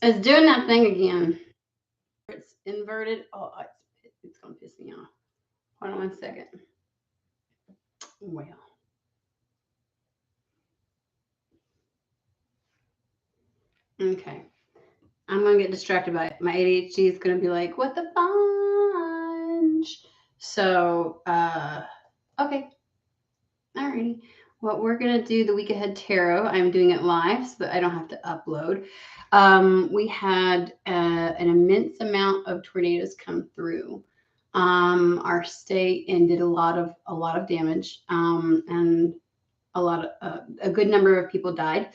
It's doing that thing again. It's inverted. Oh, it's going to piss me off. Hold on 1 second. Well. Okay. I'm going to get distracted by it. My ADHD is going to be like, what the fudge? So, okay. Alrighty. What we're going to do the week ahead tarot, I'm doing it live so that I don't have to upload. We had an immense amount of tornadoes come through our state and did a lot of damage. And a good number of people died.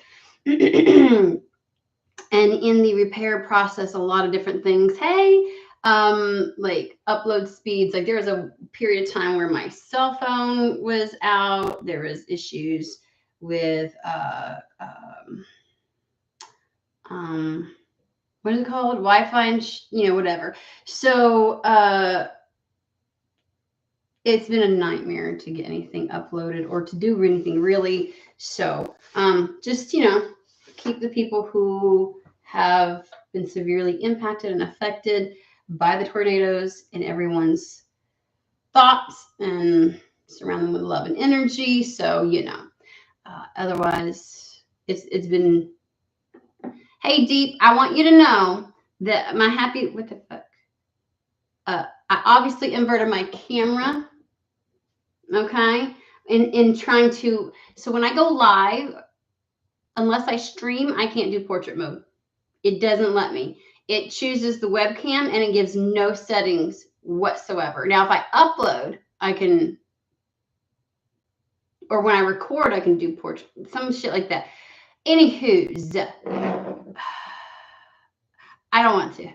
And in the repair process, a lot of different things. Hey, like upload speeds. Like there was a period of time where my cell phone was out. There was issues with what is it called? Wi-Fi and whatever. So it's been a nightmare to get anything uploaded or to do anything really. So just keep the people who have been severely impacted and affected by the tornadoes in everyone's thoughts and surround them with love and energy. So, otherwise it's been, hey, Deep, I want you to know that what the fuck? I obviously inverted my camera. Okay. In trying to, so when I go live, unless I stream, I can't do portrait mode. It doesn't let me. It chooses the webcam and it gives no settings whatsoever. Now, if I upload, I can, or when I record, I can do portrait, some shit like that. Anywho's, I don't want to.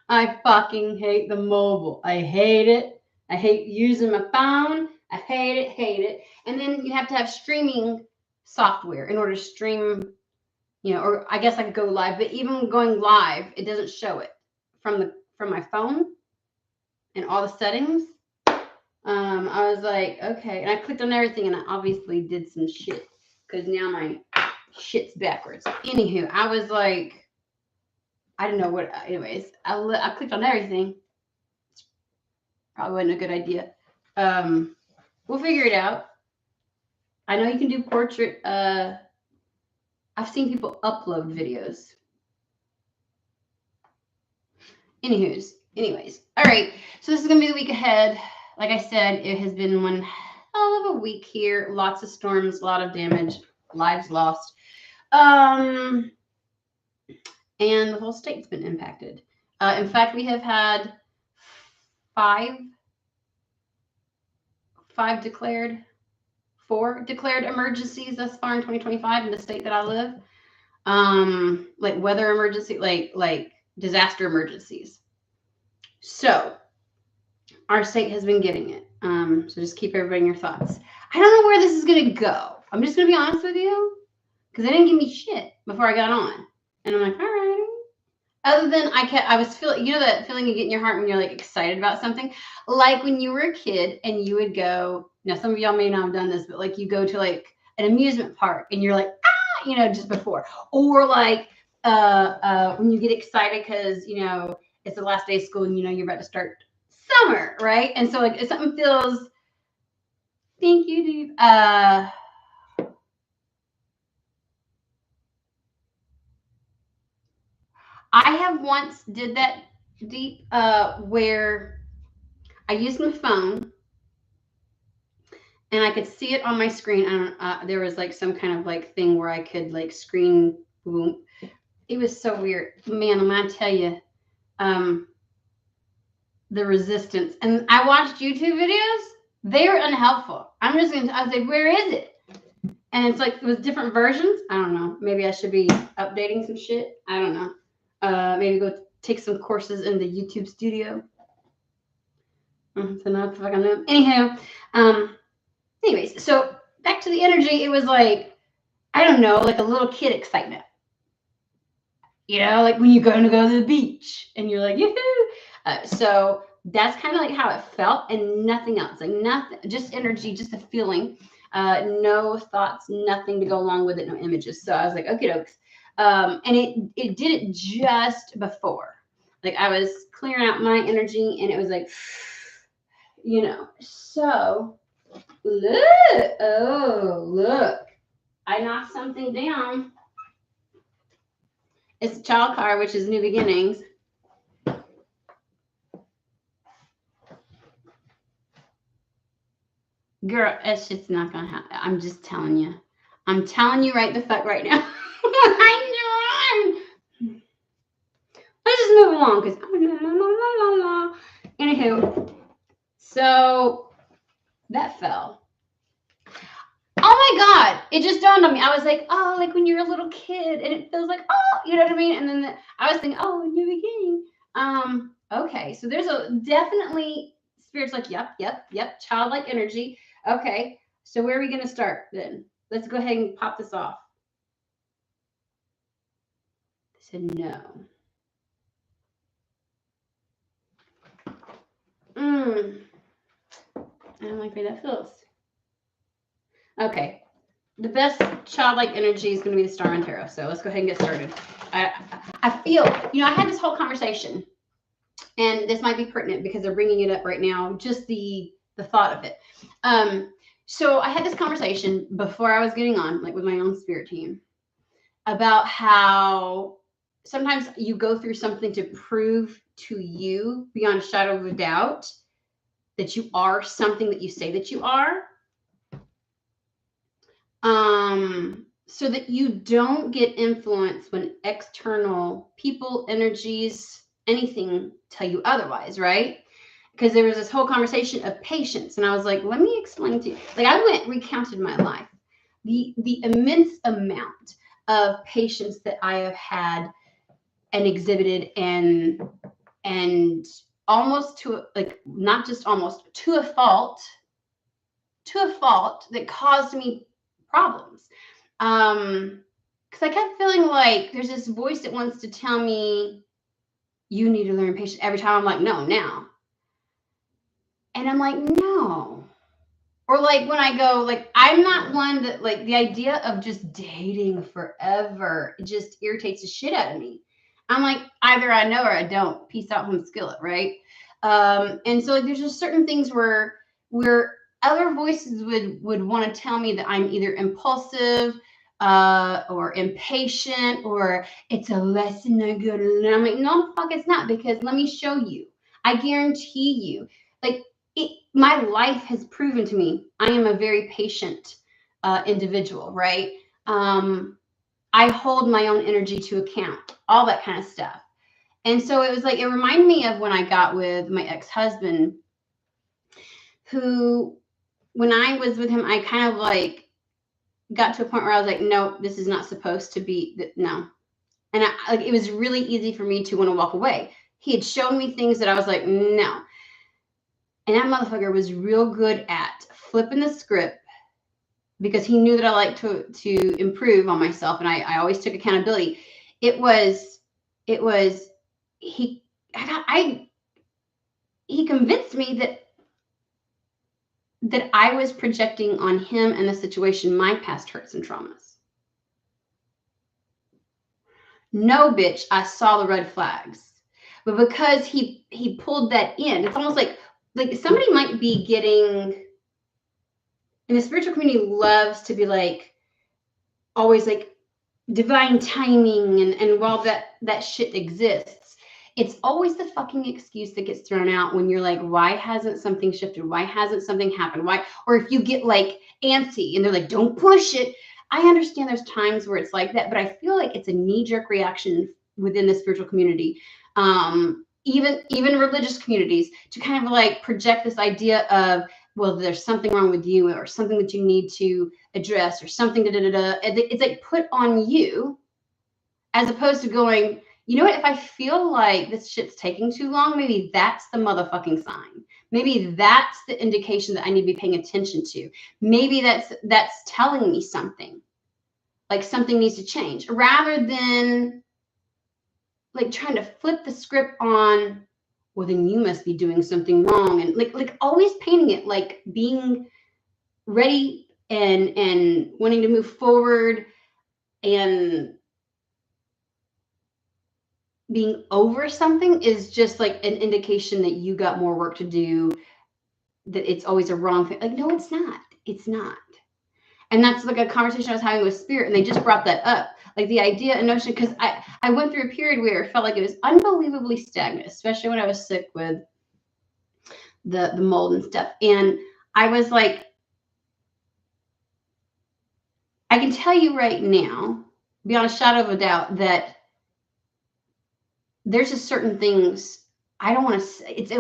I fucking hate the mobile. I hate it. I hate using my phone. I hate it. And then you have to have streaming software in order to stream, or I guess I could go live, but even going live, it doesn't show it from my phone and all the settings. I was like, okay. And I clicked on everything and I obviously did some shit because now my shit's backwards. Anywho, I was like, I didn't know what, anyways, I clicked on everything. Probably wasn't a good idea. We'll figure it out. I know you can do portrait. I've seen people upload videos. Anyways. All right. So this is going to be the week ahead. Like I said, it has been one hell of a week here. Lots of storms, a lot of damage, lives lost. And the whole state's been impacted. In fact, we have had four declared emergencies thus far in 2025 in the state that I live. Like weather emergency, like disaster emergencies. So our state has been getting it. So just keep everybody in your thoughts. I don't know where this is gonna go. I'm just gonna be honest with you, because they didn't give me shit before I got on, and I'm like, all right. Other than I was feeling, that feeling you get in your heart when you're like excited about something, like when you were a kid and you would go. Now some of y'all may not have done this, but like you go to like an amusement park and you're like, just before, or like when you get excited because it's the last day of school and you're about to start summer, right? And so like if something feels, thank you, Dave. I have once did that, Deep, where I used my phone and I could see it on my screen. There was like some kind of like thing where I could like screen boom. It was so weird, man. I'm gonna tell you, the resistance. And I watched YouTube videos. They were unhelpful. I was like, where is it? And it's like it was different versions. I don't know. Maybe I should be updating some shit. I don't know. Maybe go take some courses in the YouTube studio. So now if I can know. Anyhow, anyways, so back to the energy. It was like, I don't know, like a little kid excitement. Like when you're going to go to the beach and you're like, yoo-hoo. So that's kind of like how it felt and nothing else. Like nothing, just energy, just a feeling. no thoughts, nothing to go along with it, no images. So I was like, okay, dokes. And it did it just before. Like I was clearing out my energy and it was like, you know, so look, oh, look, I knocked something down. It's a child card, which is new beginnings. Girl, it's just not gonna happen. I'm just telling you. I'm telling you right the fuck right now. Let's just move along because anywho, so that fell. Oh my God, it just dawned on me. I was like, oh, like when you're a little kid and it feels like, oh, you know what I mean? And then I was thinking, oh, new beginning. Okay, so there's a definitely spirits like, yep, childlike energy. Okay, so where are we gonna start then? Let's go ahead and pop this off. I said no. I don't like the way that feels. Okay, the best childlike energy is going to be the Star and Tarot. So let's go ahead and get started. I feel, you know, I had this whole conversation, and this might be pertinent because they're bringing it up right now. Just the thought of it. So I had this conversation before I was getting on, like with my own spirit team, about how sometimes you go through something to prove to you beyond a shadow of a doubt that you are something that you say that you are. So that you don't get influenced when external people, energies, anything tell you otherwise, right? Because there was this whole conversation of patience, and I was like, let me explain to you. Like I recounted my life, the immense amount of patience that I have had and exhibited, and almost to like not just almost to a fault that caused me problems. Because I kept feeling like there's this voice that wants to tell me you need to learn patience every time. I'm like, no, now. And I'm like, no. Or like when I go, like, I'm not one that, like, the idea of just dating forever, it just irritates the shit out of me. I'm like, either I know or I don't. Peace out, home skillet, right? And so like there's just certain things where other voices would want to tell me that I'm either impulsive or impatient, or it's a lesson I gotta learn. I'm like, no, the fuck, it's not, because let me show you. I guarantee you, like, my life has proven to me I am a very patient individual, right? I hold my own energy to account, all that kind of stuff. And so it was like, it reminded me of when I got with my ex-husband, who, when I was with him, I kind of like got to a point where I was like, no, this is not supposed to be, no. And like, it was really easy for me to want to walk away. He had shown me things that I was like, no. And that motherfucker was real good at flipping the script, because he knew that I like to improve on myself, and I always took accountability. He convinced me that I was projecting on him and the situation my past hurts and traumas. No, bitch, I saw the red flags. But because he pulled that in, it's almost like somebody might be getting, and the spiritual community loves to be like, always like divine timing, and while that shit exists, it's always the fucking excuse that gets thrown out when you're like, why hasn't something shifted? Why hasn't something happened? Why? Or if you get like antsy and they're like, don't push it. I understand there's times where it's like that, but I feel like it's a knee-jerk reaction within the spiritual community, even religious communities, to kind of like project this idea of, well, there's something wrong with you, or something that you need to address, or something It's like put on you, as opposed to going, you know what, if I feel like this shit's taking too long, maybe that's the motherfucking sign. Maybe that's the indication that I need to be paying attention to. Maybe that's telling me something, like something needs to change, rather than like trying to flip the script on, well, then you must be doing something wrong. And like always painting it like being ready and wanting to move forward and being over something is just like an indication that you got more work to do, that it's always a wrong thing. Like, no, it's not. It's not. And that's like a conversation I was having with Spirit, and they just brought that up. Like the idea and notion, because I went through a period where it felt like it was unbelievably stagnant, especially when I was sick with the mold and stuff. And I was like, I can tell you right now, beyond a shadow of a doubt, that there's just certain things I don't want to say. It's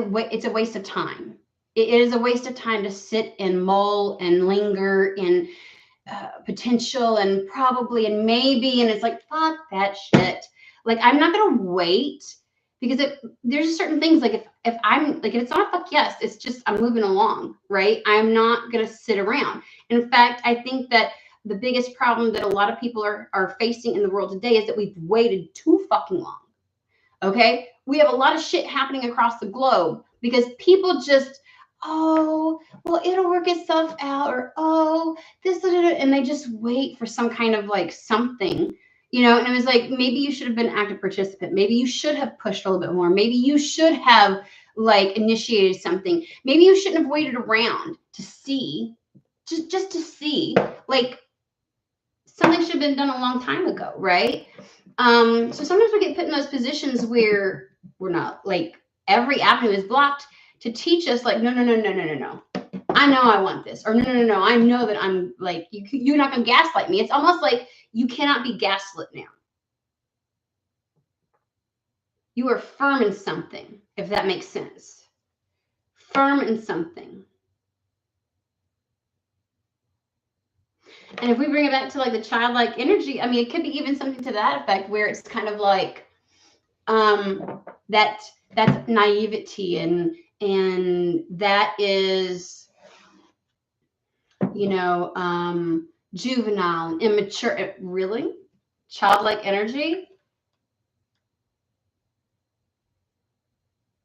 a waste of time. It is a waste of time to sit and mull and linger in potential and probably and maybe, and it's like, fuck that shit. Like, I'm not gonna wait, because there's certain things, like if I'm like, if it's not a fuck yes, it's just I'm moving along, right? I'm not gonna sit around. In fact, I think that the biggest problem that a lot of people are facing in the world today is that we've waited too fucking long. Okay, we have a lot of shit happening across the globe because people just, oh, well, it'll work itself out, or oh, this, and they just wait for some kind of like something, you know. And it was like, maybe you should have been an active participant. Maybe you should have pushed a little bit more. Maybe you should have like initiated something. Maybe you shouldn't have waited around to see, just to see. Like, something should have been done a long time ago, right? So sometimes we get put in those positions where we're not, like, every avenue is blocked to teach us, like, no. I know I want this, or no. I know that I'm like, you're not gonna gaslight me. It's almost like you cannot be gaslit now. You are firm in something, if that makes sense. Firm in something. And if we bring it back to like the childlike energy, I mean, it could be even something to that effect, where it's kind of like that's naivety, and that is, you know, juvenile and immature. Really, childlike energy.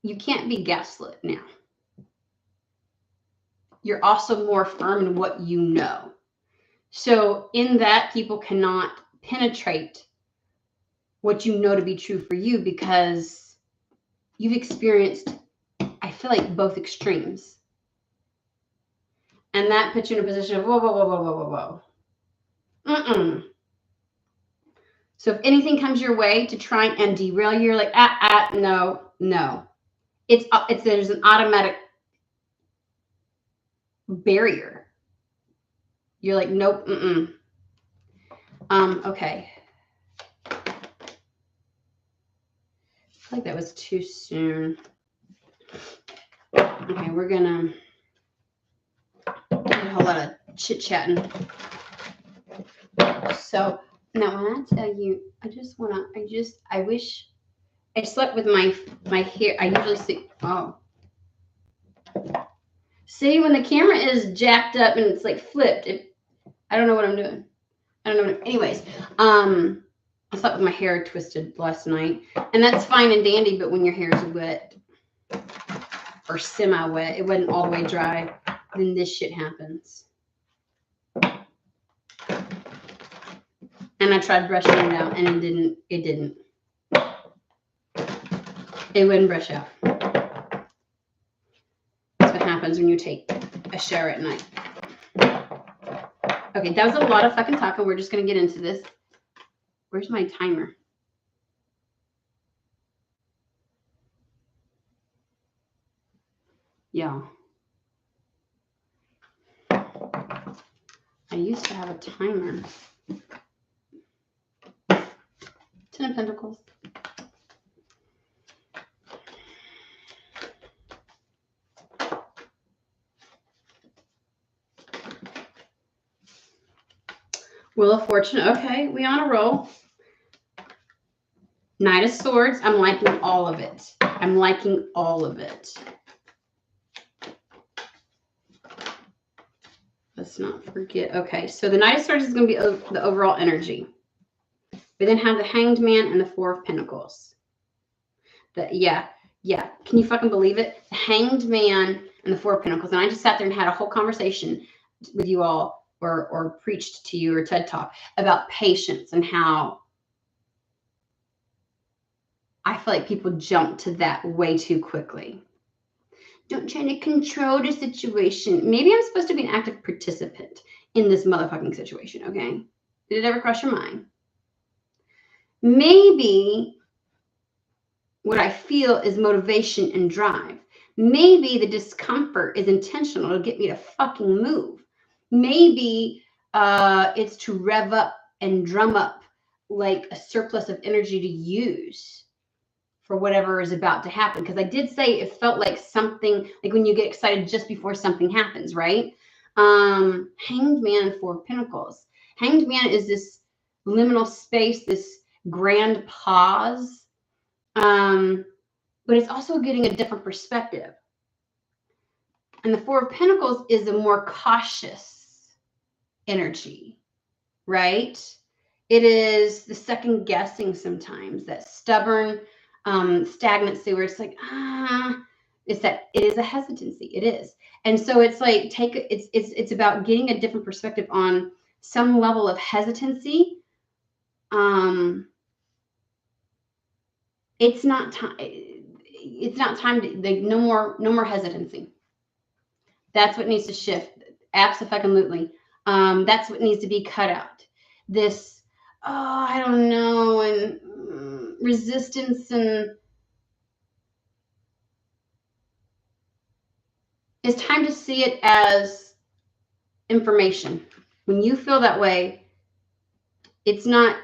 You can't be gaslit now. You're also more firm in what you know. So in that, people cannot penetrate what you know to be true for you, because you've experienced, I feel like, both extremes. And that puts you in a position of whoa. So if anything comes your way to try and derail you, you're like, no. It's there's an automatic barrier. You're like, nope, okay. I feel like that was too soon. Okay, we're gonna do a whole lot of chit-chatting. So now when I tell you, I wish I slept with my hair. I usually sleep, see, when the camera is jacked up and it's like flipped, I don't know what I'm doing. Anyways, I slept with my hair twisted last night, and that's fine and dandy, but when your hair is wet or semi-wet, it wasn't all the way dry, then this shit happens. And I tried brushing it out, and it didn't. It wouldn't brush out. That's what happens when you take a shower at night. Okay, that was a lot of fucking talking. We're just going to get into this. Where's my timer? Yeah. I used to have a timer. 10 of Pentacles. Wheel of Fortune. Okay, we on a roll. Knight of Swords. I'm liking all of it. Let's not forget. Okay, so the Knight of Swords is going to be the overall energy. We then have the Hanged Man and the Four of Pentacles. Yeah. Can you fucking believe it? The Hanged Man and the Four of Pentacles. And I just sat there and had a whole conversation with you all or preached to you or TED Talk about patience and how I feel like people jump to that way too quickly. Don't try to control the situation. Maybe I'm supposed to be an active participant in this motherfucking situation, okay? Did it ever cross your mind? Maybe what I feel is motivation and drive. Maybe the discomfort is intentional to get me to fucking move. Maybe it's to rev up and drum up like a surplus of energy to use for whatever is about to happen. Because I did say it felt like something, like when you get excited just before something happens, right? Hanged Man and Four of Pentacles. Hanged Man is this liminal space, this grand pause. But it's also getting a different perspective. And the Four of Pentacles is a more cautious energy, right? It is the second guessing sometimes, that stubborn stagnancy where it's like, it is a hesitancy. It is. And so it's like, it's about getting a different perspective on some level of hesitancy. It's not time. It's not time to, like, no more hesitancy. That's what needs to shift. Absolutely. That's what needs to be cut out. This, I don't know, and resistance, and it's time to see it as information. When you feel that way, it's not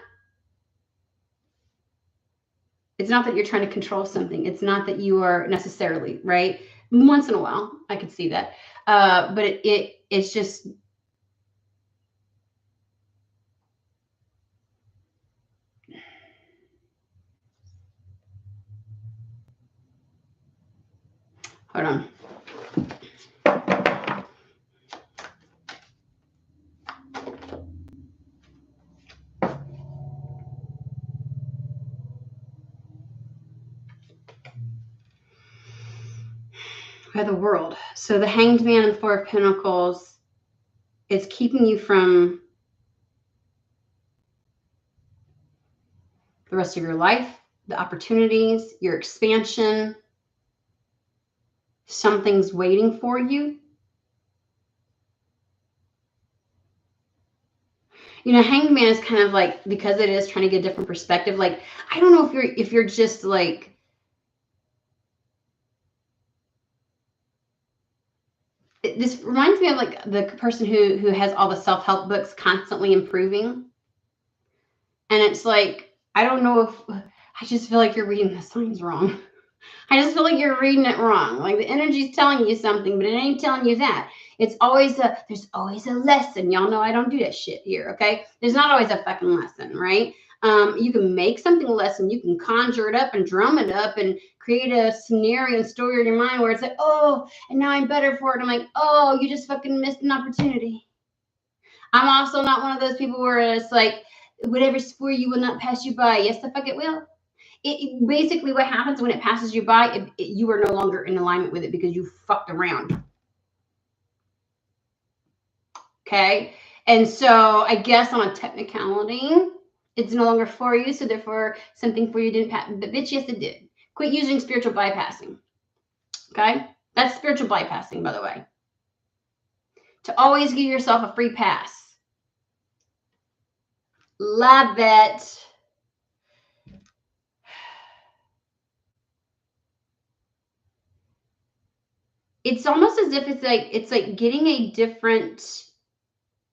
that you're trying to control something. It's not that you are necessarily, right? Once in a while, I could see that. But it's just, hold on. By the world. So the Hanged Man and Four of Pentacles is keeping you from the rest of your life, the opportunities, your expansion. Something's waiting for you. You know, Hanged Man is kind of like, because it is trying to get a different perspective. Like, I don't know if you're just like, this reminds me of like the person who has all the self-help books constantly improving. And it's like, I don't know if, I just feel like you're reading the signs wrong. I just feel like you're reading it wrong. Like the energy's telling you something, but it ain't telling you that. It's always there's always a lesson. Y'all know I don't do that shit here, okay? There's not always a fucking lesson, right? You can make something a lesson. You can conjure it up and drum it up and create a scenario and story in your mind where it's like, oh, and now I'm better for it. I'm like, oh, you just fucking missed an opportunity. I'm also not one of those people where it's like, whatever's for you will not pass you by. Yes, the fuck it will. It basically, what happens when it passes you by, you are no longer in alignment with it because you fucked around. Okay? And so I guess on a technicality, it's no longer for you, so therefore something for you didn't pass. But bitch, yes, it did. Quit using spiritual bypassing. Okay? That's spiritual bypassing, by the way. To always give yourself a free pass. Love it. It's almost as if it's like getting a different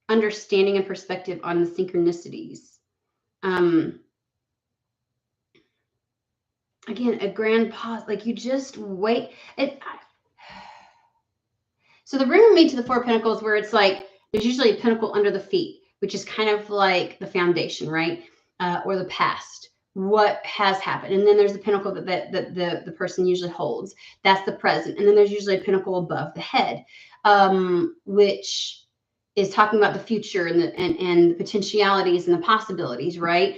understanding and perspective on the synchronicities. Again, a grand pause, like you just wait. So the bringing me to the Four of Pentacles, where it's like there's usually a pentacle under the feet, which is kind of like the foundation, right? Or the past, what has happened. And then there's the pinnacle that the person usually holds. That's the present. And then there's usually a pinnacle above the head, which is talking about the future and the potentialities and the possibilities, right?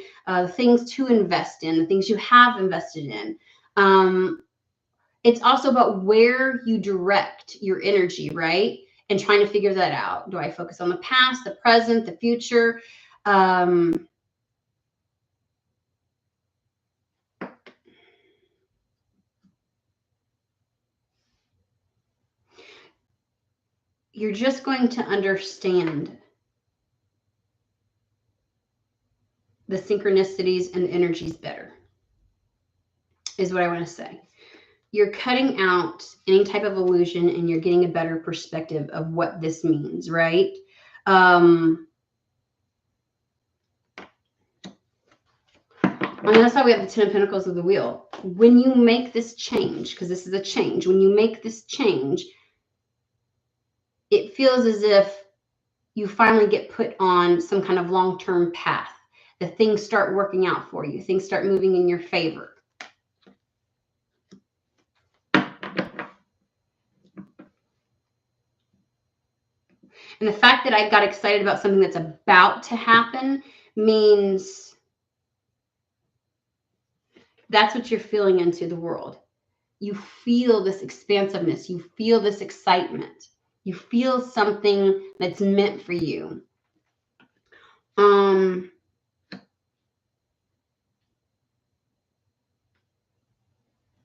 Things to invest in, the things you have invested in. It's also about where you direct your energy, right? and trying to figure that out. Do I focus on the past, the present, the future? You're just going to understand the synchronicities and the energies better, is what I want to say. You're cutting out any type of illusion and you're getting a better perspective of what this means, right? On the other side, we have the 10 of Pentacles of the Wheel. When you make this change, because this is a change, when you make this change, it feels as if you finally get put on some kind of long-term path. The things start working out for you. Things start moving in your favor. And the fact that I got excited about something that's about to happen means that's what you're feeling into the world. You feel this expansiveness. You feel this excitement. You feel something that's meant for you.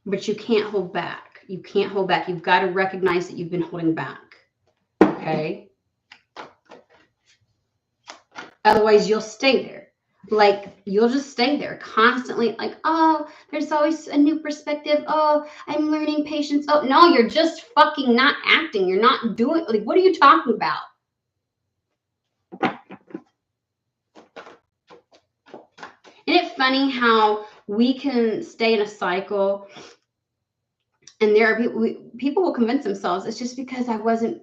But you can't hold back. You can't hold back. You've got to recognize that you've been holding back. Okay? Otherwise, you'll stay there. Like, you'll just stay there constantly. Like, oh, there's always a new perspective. Oh, I'm learning patience. Oh, no, you're just fucking not acting. You're not doing, like, what are you talking about? Isn't it funny how we can stay in a cycle and there are people will convince themselves it's just because I wasn't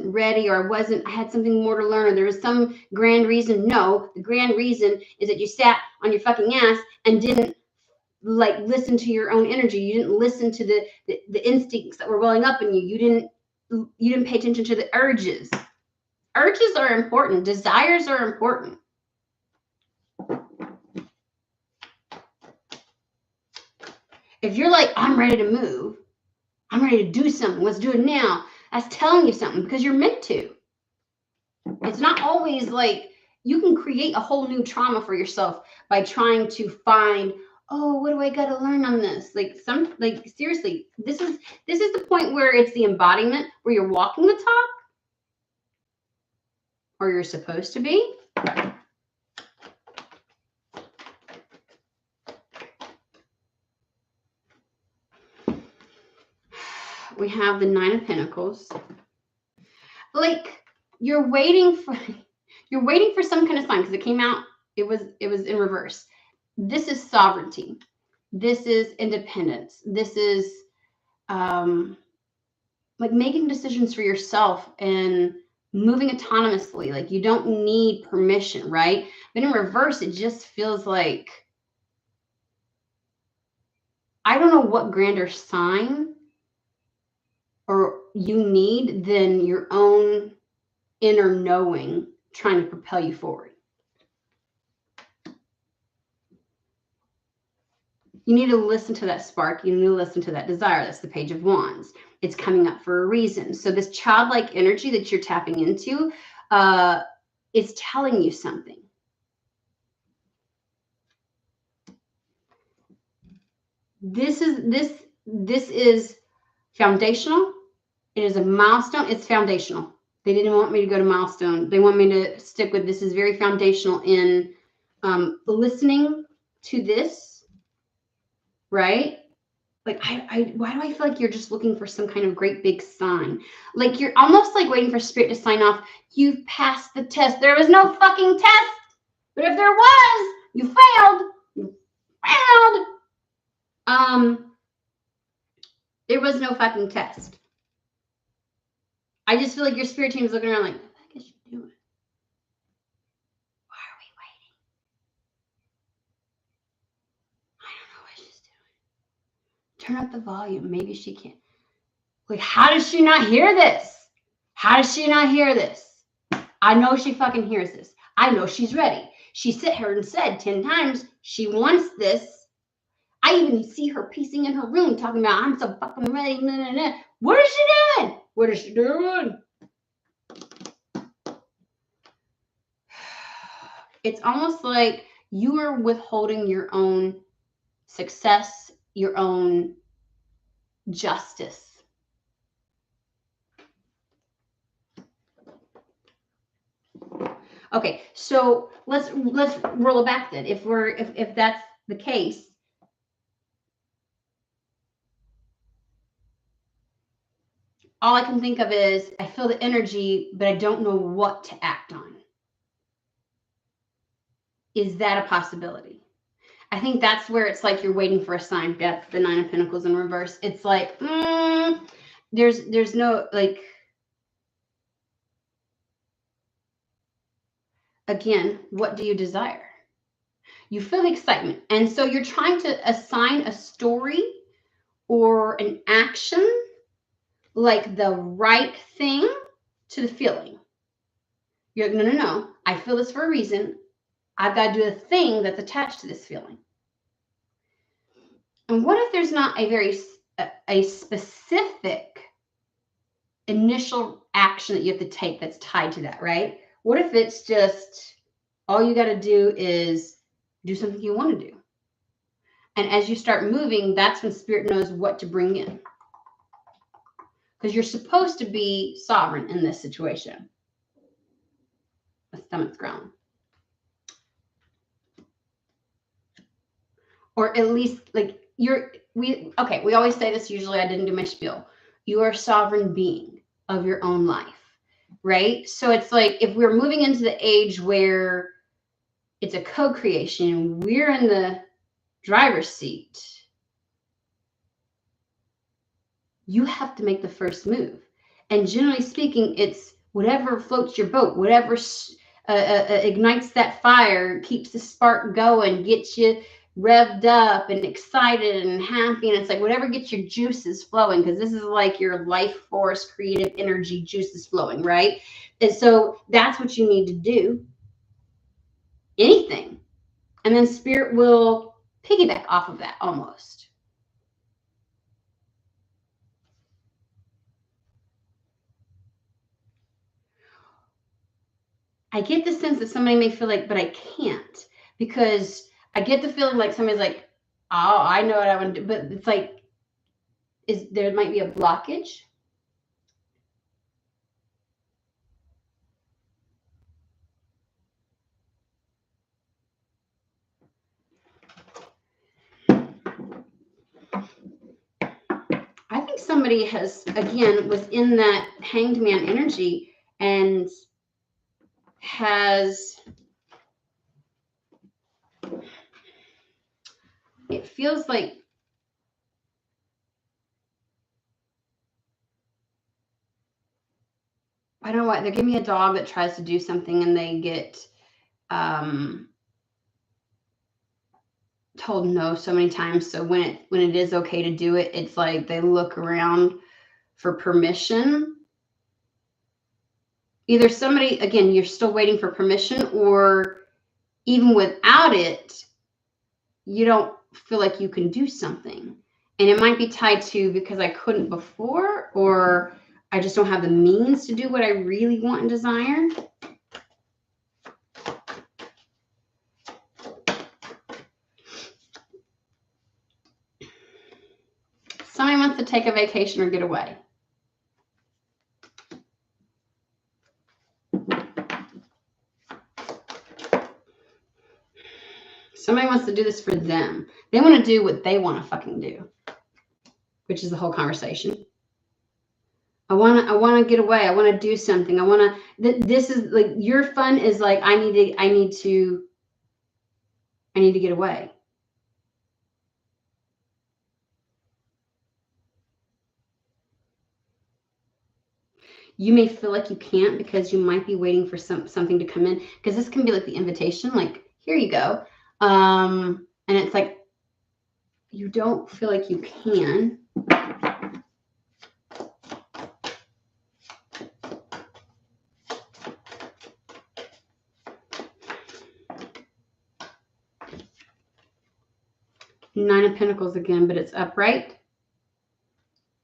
ready, or I had something more to learn, or there was some grand reason. No, the grand reason is that you sat on your fucking ass and didn't like listen to your own energy. You didn't listen to the instincts that were welling up in you. You didn't pay attention to the urges. Urges are important. Desires are important. If you're like, I'm ready to move, I'm ready to do something, let's do it now, that's telling you something because you're meant to. It's not always like you can create a whole new trauma for yourself by trying to find, oh, what do I got to learn on this? Like seriously, this is the point where it's the embodiment, where you're walking the talk, or you're supposed to be. We have the 9 of Pentacles. Like, you're waiting for some kind of sign, because it came out, it was in reverse. This is sovereignty. This is independence. This is like making decisions for yourself and moving autonomously. Like, you don't need permission, right? But in reverse, it just feels like, I don't know what grander sign or you need than your own inner knowing trying to propel you forward. You need to listen to that spark. You need to listen to that desire. That's the Page of Wands. It's coming up for a reason. So this childlike energy that you're tapping into is telling you something. This is foundational. It is a milestone. It's foundational. They didn't want me to go to milestone. They want me to stick with this is very foundational in listening to this, right? Like, why do I feel like you're just looking for some kind of great big sign? Like, you're almost like waiting for Spirit to sign off. You've passed the test. There was no fucking test. But if there was, you failed. You failed. There was no fucking test. I just feel like your spirit team is looking around like, what the heck is she doing? Why are we waiting? I don't know what she's doing. Turn up the volume. Maybe she can't. Like, how does she not hear this? How does she not hear this? I know she fucking hears this. I know she's ready. She sat here and said 10 times she wants this. I even see her pacing in her room talking about, I'm so fucking ready. Nah, nah, nah. What is she doing? What is she doing? It's almost like you are withholding your own success, your own justice. Okay, so let's roll it back then. If that's the case, all I can think of is I feel the energy, but I don't know what to act on. Is that a possibility? I think that's where it's like you're waiting for a sign. That's the Nine of Pentacles in reverse. It's like, there's no, like, again, what do you desire? You feel the excitement. And so you're trying to assign a story or an action, like the right thing, to the feeling. You're like, no. I feel this for a reason. I've got to do a thing that's attached to this feeling. And what if there's not a specific initial action that you have to take that's tied to that, right? What if it's just all you got to do is do something you want to do? And as you start moving, that's when Spirit knows what to bring in. Because you're supposed to be sovereign in this situation. My stomach's growling. Or at least, like, we always say this, usually I didn't do my spiel. You are a sovereign being of your own life, right? So it's like, if we're moving into the age where it's a co-creation, we're in the driver's seat, you have to make the first move. And generally speaking, it's whatever floats your boat, whatever ignites that fire, keeps the spark going, gets you revved up and excited and happy. And it's like whatever gets your juices flowing, because this is like your life force, creative energy juices flowing, right? And so that's what you need to do. Anything. And then Spirit will piggyback off of that almost. I get the sense that somebody may feel like, but I can't, because I get the feeling like somebody's like, oh, I know what I want to do. But it's like, there might be a blockage. I think somebody was in that Hanged Man energy and it feels like, I don't know what, they're giving me a dog that tries to do something and they get told no so many times. So when it is okay to do it, it's like they look around for permission. Either somebody, again, you're still waiting for permission, or even without it, you don't feel like you can do something. And it might be tied to because I couldn't before, or I just don't have the means to do what I really want and desire. Somebody wants to take a vacation or get away. Somebody wants to do this for them. They want to do what they want to fucking do, which is the whole conversation. I want to get away. I want to do something. I want to, this is like, your fun is like, I need to get away. You may feel like you can't because you might be waiting for something to come in, because this can be like the invitation, like, here you go. And it's like, you don't feel like you can. Nine of Pentacles again, but it's upright.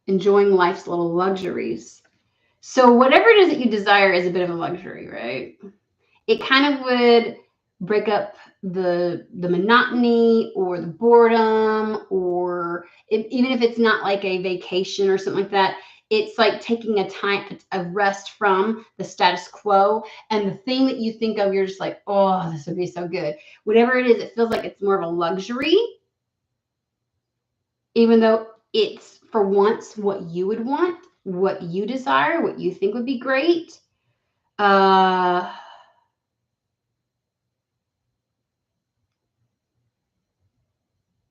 Enjoying life's little luxuries. So whatever it is that you desire is a bit of a luxury, right? It kind of would break up the monotony or the boredom, or even if it's not like a vacation or something like that, it's like taking a rest from the status quo, and the thing that you think of, you're just like, oh, this would be so good. Whatever it is, it feels like it's more of a luxury, even though it's for once what you would want, what you desire, what you think would be great.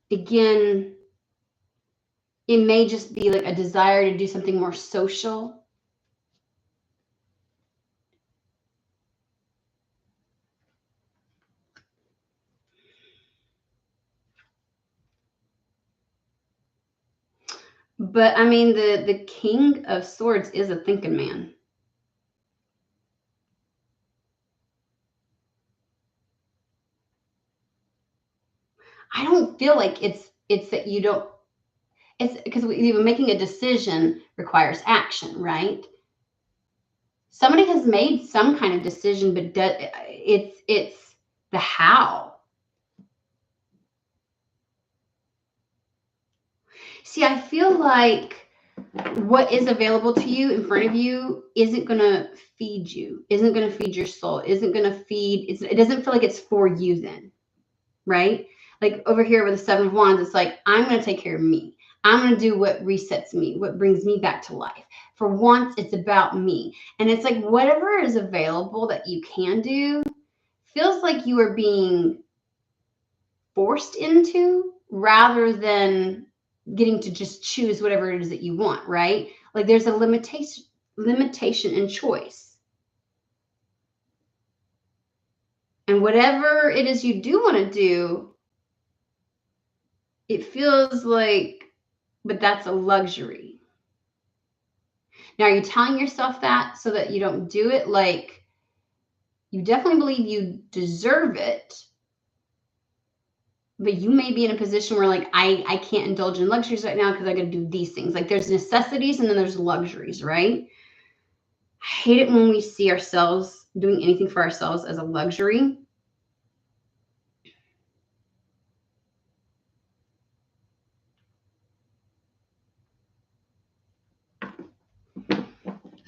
Again, it may just be like a desire to do something more social. But I mean, the King of Swords is a thinking man. I don't feel like it's that you don't. It's because even making a decision requires action, right? Somebody has made some kind of decision, but it's the how. See, I feel like what is available to you in front of you isn't going to feed you, isn't going to feed your soul, isn't going to feed, it doesn't feel like it's for you then, right? Like over here with the Seven of Wands, it's like, I'm going to take care of me. I'm going to do what resets me, what brings me back to life. For once, it's about me. And it's like whatever is available that you can do feels like you are being forced into rather than getting to just choose whatever it is that you want, right? Like there's a limitation in choice. And whatever it is you do want to do, it feels like, but that's a luxury. Now, are you telling yourself that so that you don't do it? Like, you definitely believe you deserve it, but you may be in a position where like, I can't indulge in luxuries right now because I got to do these things. Like there's necessities and then there's luxuries, right? I hate it when we see ourselves doing anything for ourselves as a luxury.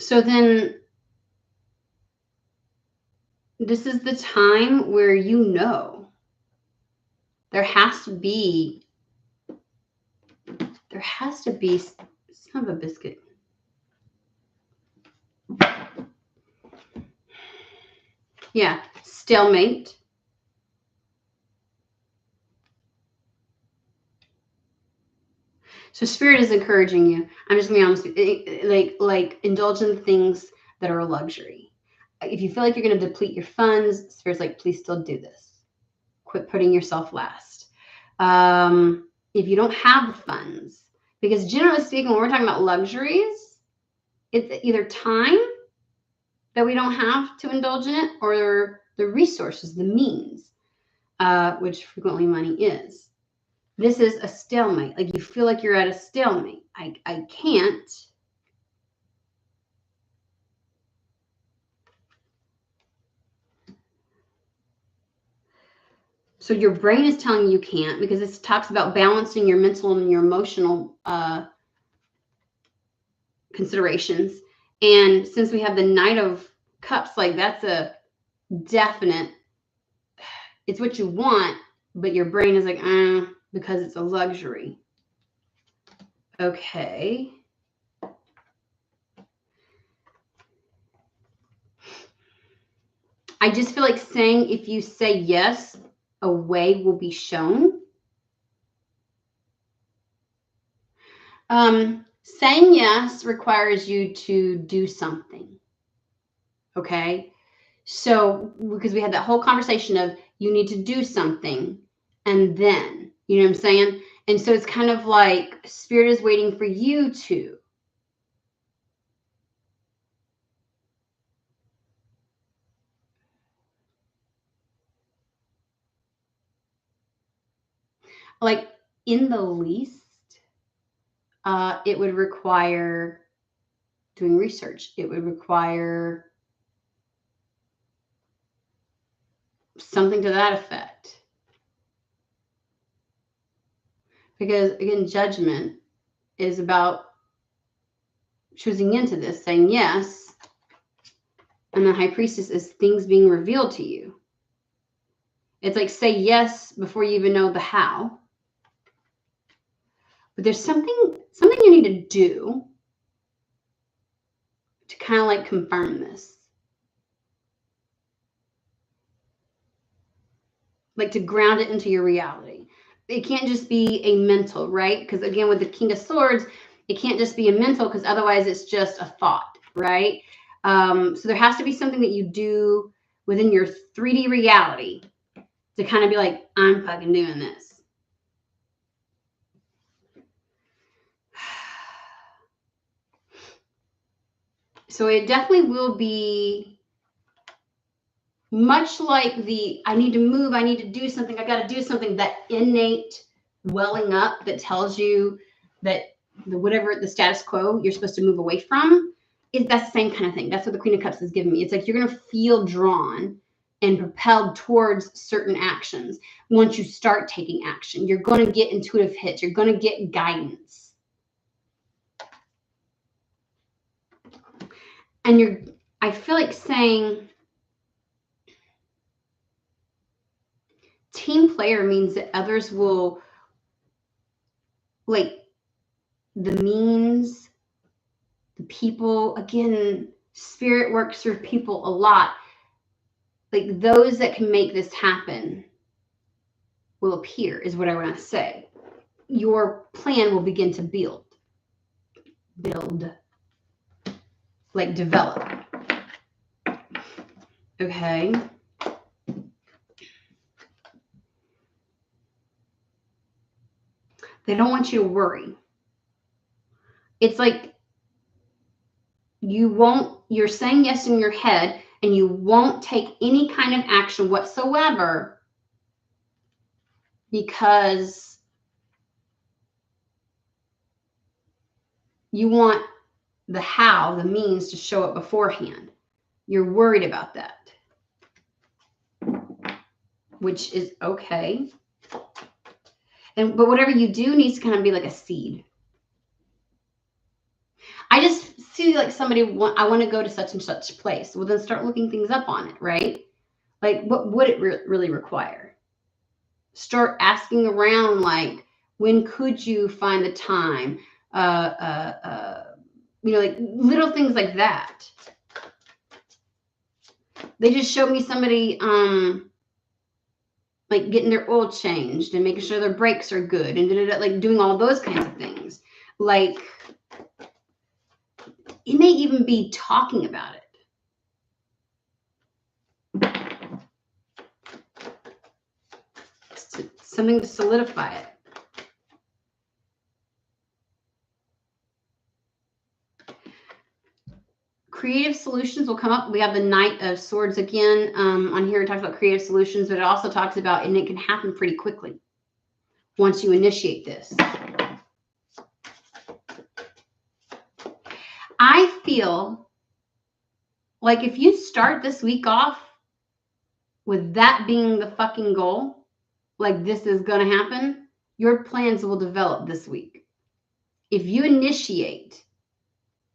So then this is the time where there has to be son of a biscuit. Yeah, stalemate. So spirit is encouraging you. I'm just gonna be honest with you, like indulge in things that are a luxury. If you feel like you're gonna deplete your funds, spirit's like, please still do this. Quit putting yourself last. If you don't have the funds, because generally speaking, when we're talking about luxuries, it's either time that we don't have to indulge in it, or the resources, the means, which frequently money is. This is a stalemate. Like you feel like you're at a stalemate. I can't. So your brain is telling you can't, because this talks about balancing your mental and your emotional considerations. And since we have the Knight of Cups, like that's a definite, it's what you want, but your brain is like, because it's a luxury. Okay. I just feel like saying, if you say yes, a way will be shown. Saying yes requires you to do something. Okay. So, because we had that whole conversation of you need to do something, and then, you know what I'm saying? And so it's kind of like spirit is waiting for you to. Like, in the least, it would require doing research. It would require Something to that effect. Because again, judgment is about choosing into this, saying yes. And the high priestess is things being revealed to you. It's like say yes before you even know the how. But there's something you need to do to kind of like confirm this. Like to ground it into your reality. It can't just be a mental, right? Because again, with the King of Swords, it can't just be a mental because otherwise it's just a thought, right? So there has to be something that you do within your 3D reality to kind of be like, I'm fucking doing this. So it definitely will be much like the I need to move, I need to do something, I got to do something, that innate welling up that tells you that whatever the status quo you're supposed to move away from, that's the same kind of thing. That's what the Queen of Cups is giving me. It's like you're going to feel drawn and propelled towards certain actions. Once you start taking action, you're going to get intuitive hits. You're going to get guidance. And I feel like saying team player means that others will, like the means, the people, again, spirit works through people a lot. Like those that can make this happen will appear, is what I want to say. Your plan will begin to build, like develop. Okay. They don't want you to worry. It's like you're saying yes in your head and you won't take any kind of action whatsoever because you want the how, the means to show up beforehand. You're worried about that, which is okay. But whatever you do needs to kind of be like a seed. I just see like somebody, I want to go to such and such place. Well, then start looking things up on it, right? Like what would it really require? Start asking around, like, when could you find the time? Like little things like that. They just showed me somebody like getting their oil changed and making sure their brakes are good and like doing all those kinds of things. Like it may even be talking about it. Something to solidify it. Creative solutions will come up. We have the Knight of Swords again on here. It talks about creative solutions, but it also talks about, and it can happen pretty quickly once you initiate this. I feel like if you start this week off with that being the fucking goal, like this is going to happen, your plans will develop this week. If you initiate,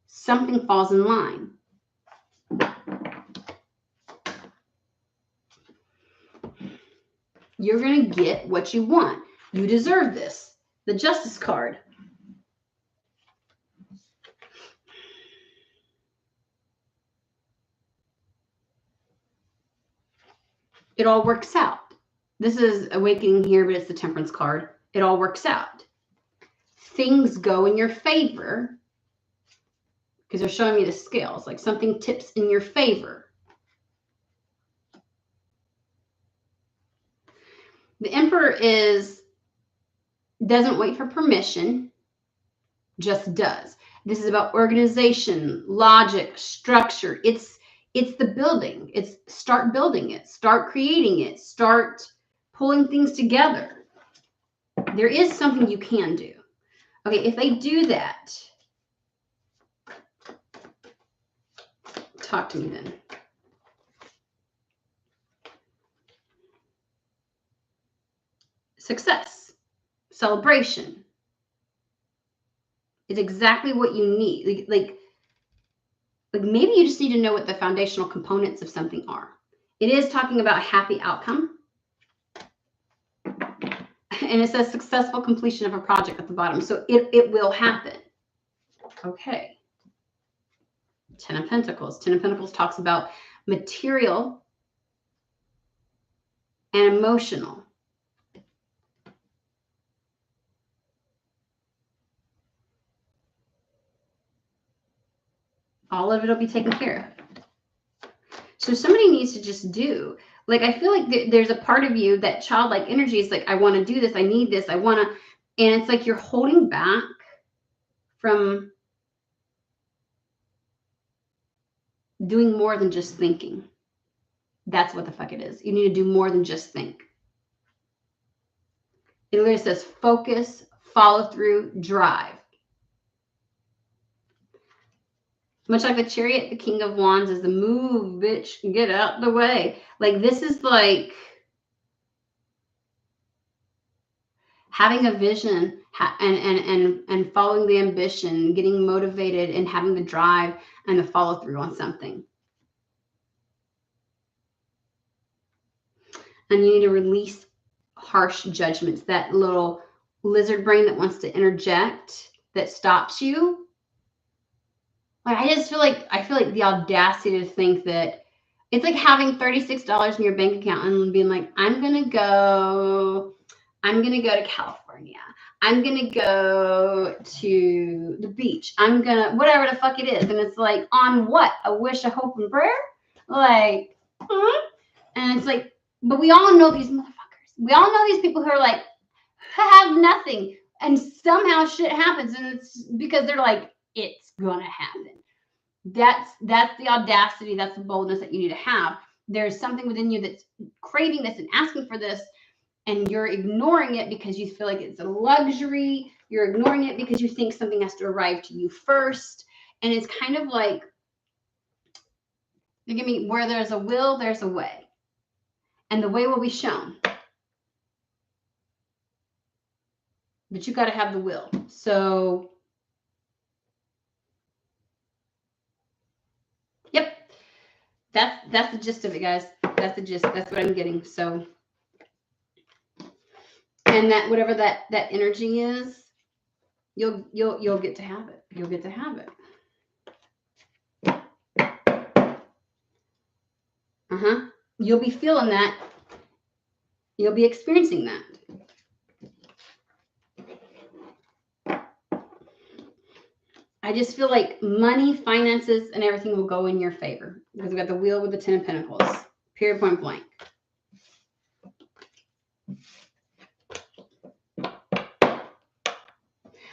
something falls in line. You're going to get what you want. You deserve this. The Justice card. It all works out. This is Awakening here, but it's the Temperance card. It all works out. Things go in your favor because they're showing me the scales, like something tips in your favor. The Emperor doesn't wait for permission, just does. This is about organization, logic, structure. It's the building. It's start building it, start creating it, start pulling things together. There is something you can do. Okay, if they do that, talk to me then. success, celebration. It's exactly what you need. Like maybe you just need to know what the foundational components of something are. It is talking about happy outcome. And it says successful completion of a project at the bottom. So it will happen. Okay. 10 of Pentacles. 10 of Pentacles talks about material and emotional. All of it will be taken care of. So somebody needs to just do. Like, I feel like there's a part of you, that childlike energy is like, I want to do this. I need this. I want to. And it's like you're holding back from doing more than just thinking. That's what the fuck it is. You need to do more than just think. It literally says focus, follow through, drive. Much like the Chariot, the King of Wands is the move, bitch, get out the way. Like, this is like having a vision and following the ambition, getting motivated and having the drive and the follow through on something. And you need to release harsh judgments, that little lizard brain that wants to interject, that stops you. Like, I feel like the audacity to think that it's like having $36 in your bank account and being like, I'm gonna go to California. I'm gonna go to the beach. I'm gonna whatever the fuck it is. And it's like, on what? A wish, a hope, and prayer? Like, and it's like, but we all know these motherfuckers. We all know these people who are like, have nothing. And somehow shit happens. And it's because they're like, it's gonna happen. That's the audacity, that's the boldness that you need to have. There's something within you that's craving this and asking for this, and you're ignoring it because you feel like it's a luxury. You're ignoring it because you think something has to arrive to you first. And it's kind of like, forgive me, where there's a will, there's a way. And the way will be shown. But you got to have the will. So, yep. That's the gist of it, guys. That's the gist. That's what I'm getting. So, and that whatever that energy is, you'll get to have it. You'll get to have it. You'll be feeling that. You'll be experiencing that. I just feel like money, finances, and everything will go in your favor because we've got the wheel with the 10 of Pentacles. Period, point blank.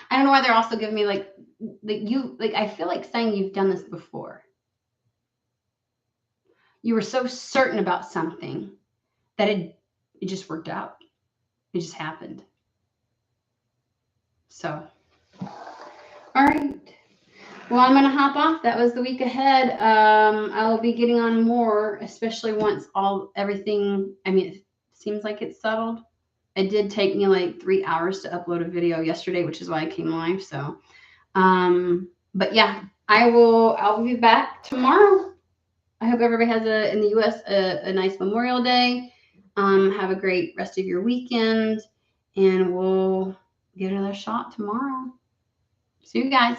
I don't know why they're also giving me like I feel like saying you've done this before. You were so certain about something that it just worked out. It just happened. So, all right. Well, I'm going to hop off. That was the week ahead. I will be getting on more, especially once everything, I mean, it seems like it's settled. It did take me like 3 hours to upload a video yesterday, which is why I came live. So, but yeah, I'll be back tomorrow. I hope everybody has in the US a nice Memorial Day. Have a great rest of your weekend, and we'll get another shot tomorrow. See you guys.